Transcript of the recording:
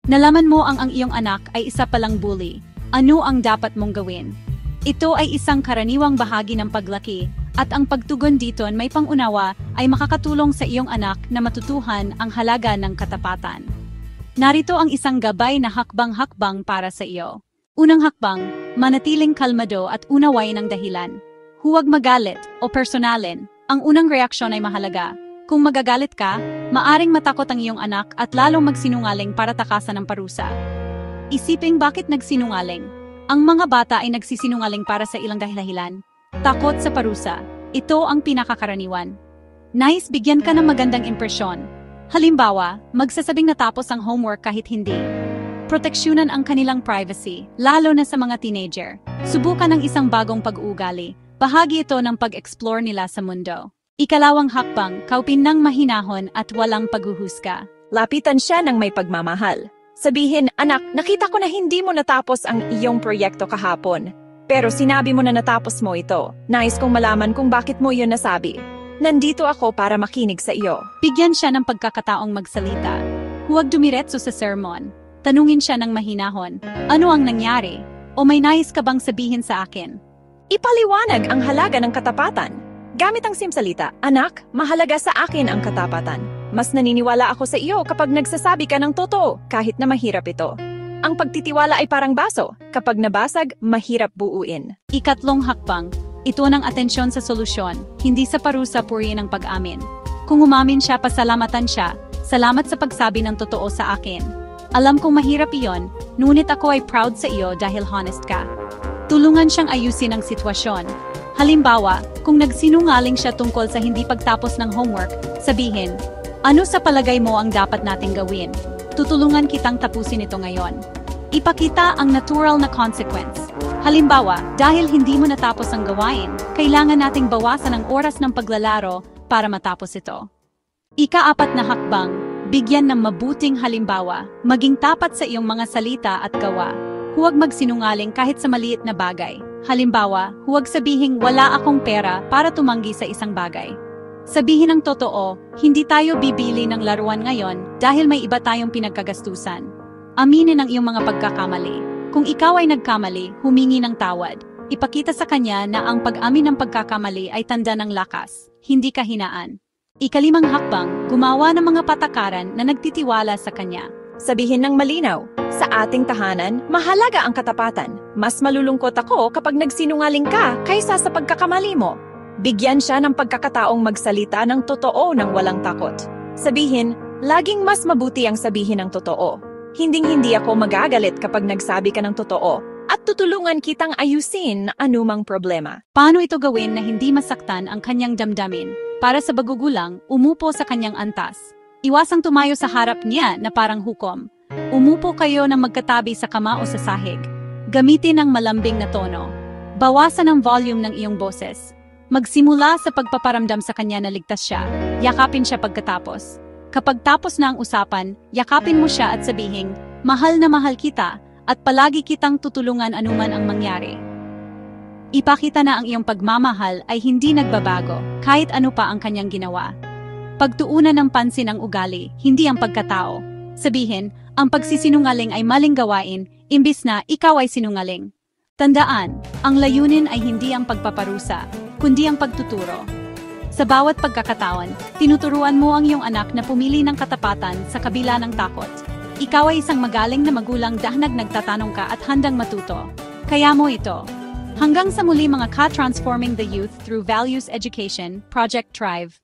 Nalaman mo ang iyong anak ay isa palang bully. Ano ang dapat mong gawin? Ito ay isang karaniwang bahagi ng paglaki, at ang pagtugon dito may pangunawa ay makakatulong sa iyong anak na matutuhan ang halaga ng katapatan. Narito ang isang gabay na hakbang-hakbang para sa iyo. Unang hakbang, manatiling kalmado at unawain ang dahilan. Huwag magalit o personalin. Ang unang reaksyon ay mahalaga. Kung magagalit ka, maaring matakot ang iyong anak at lalong magsinungaling para takasan ng parusa. Isiping bakit nagsinungaling. Ang mga bata ay nagsisinungaling para sa ilang dahilan. Takot sa parusa. Ito ang pinakakaraniwan. Nais bigyan ka ng magandang impresyon. Halimbawa, magsasabing natapos ang homework kahit hindi. Proteksyonan ang kanilang privacy, lalo na sa mga teenager. Subukan ang isang bagong pag-uugali. Bahagi ito ng pag-explore nila sa mundo. Ikalawang hakbang, kaupin ng mahinahon at walang paghuhusga. Lapitan siya ng may pagmamahal. Sabihin, anak, nakita ko na hindi mo natapos ang iyong proyekto kahapon. Pero sinabi mo na natapos mo ito. Nais kong malaman kung bakit mo iyon nasabi. Nandito ako para makinig sa iyo. Bigyan siya ng pagkakataong magsalita. Huwag dumiretso sa sermon. Tanungin siya ng mahinahon. Ano ang nangyari? O may nais ka bang sabihin sa akin? Ipaliwanag ang halaga ng katapatan. Gamit ang simsalita, anak, mahalaga sa akin ang katapatan. Mas naniniwala ako sa iyo kapag nagsasabi ka ng totoo, kahit na mahirap ito. Ang pagtitiwala ay parang baso. Kapag nabasag, mahirap buuin. Ikatlong hakbang, ito ng atensyon sa solusyon, hindi sa parusa purihin ang pag-amin. Kung umamin siya, pasalamatan siya. Salamat sa pagsabi ng totoo sa akin. Alam kong mahirap iyon, ngunit ako ay proud sa iyo dahil honest ka. Tulungan siyang ayusin ang sitwasyon. Halimbawa, kung nagsinungaling siya tungkol sa hindi pagtapos ng homework, sabihin, ano sa palagay mo ang dapat nating gawin? Tutulungan kitang tapusin ito ngayon. Ipakita ang natural na consequence. Halimbawa, dahil hindi mo natapos ang gawain, kailangan nating bawasan ang oras ng paglalaro para matapos ito. Ika-4 na hakbang, bigyan ng mabuting halimbawa, maging tapat sa iyong mga salita at gawa. Huwag magsinungaling kahit sa maliit na bagay. Halimbawa, huwag sabihing wala akong pera para tumanggi sa isang bagay. Sabihin ang totoo, hindi tayo bibili ng laruan ngayon dahil may iba tayong pinagkagastusan. Aminin ang iyong mga pagkakamali. Kung ikaw ay nagkamali, humingi ng tawad. Ipakita sa kanya na ang pag-amin ng pagkakamali ay tanda ng lakas, hindi kahinaan. Ika-5 hakbang, gumawa ng mga patakaran na nagtitiwala sa kanya. Sabihin ng malinaw, sa ating tahanan, mahalaga ang katapatan. Mas malulungkot ako kapag nagsinungaling ka kaysa sa pagkakamali mo. Bigyan siya ng pagkakataong magsalita ng totoo ng walang takot. Sabihin, laging mas mabuti ang sabihin ng totoo. Hinding-hindi ako magagalit kapag nagsabi ka ng totoo at tutulungan kitang ayusin anumang problema. Paano ito gawin na hindi masaktan ang kanyang damdamin? Para sa bagugulang, umupo sa kanyang antas. Iwasang tumayo sa harap niya na parang hukom. Umupo kayo ng magkatabi sa kama o sa sahig. Gamitin ang malambing na tono. Bawasan ang volume ng iyong boses. Magsimula sa pagpaparamdam sa kanya na ligtas siya. Yakapin siya pagkatapos. Kapag tapos na ang usapan, yakapin mo siya at sabihing, mahal na mahal kita at palagi kitang tutulungan anuman ang mangyari. Ipakita na ang iyong pagmamahal ay hindi nagbabago kahit ano pa ang kanyang ginawa. Pagtuunan ng pansin ang ugali, hindi ang pagkatao. Sabihin, ang pagsisinungaling ay maling gawain, imbis na ikaw ay sinungaling. Tandaan, ang layunin ay hindi ang pagpaparusa, kundi ang pagtuturo. Sa bawat pagkakataon, tinuturuan mo ang iyong anak na pumili ng katapatan sa kabila ng takot. Ikaw ay isang magaling na magulang dahil nagtatanong ka at handang matuto. Kaya mo ito. Hanggang sa muli mga ka-transforming the youth through values education, Project Thrive.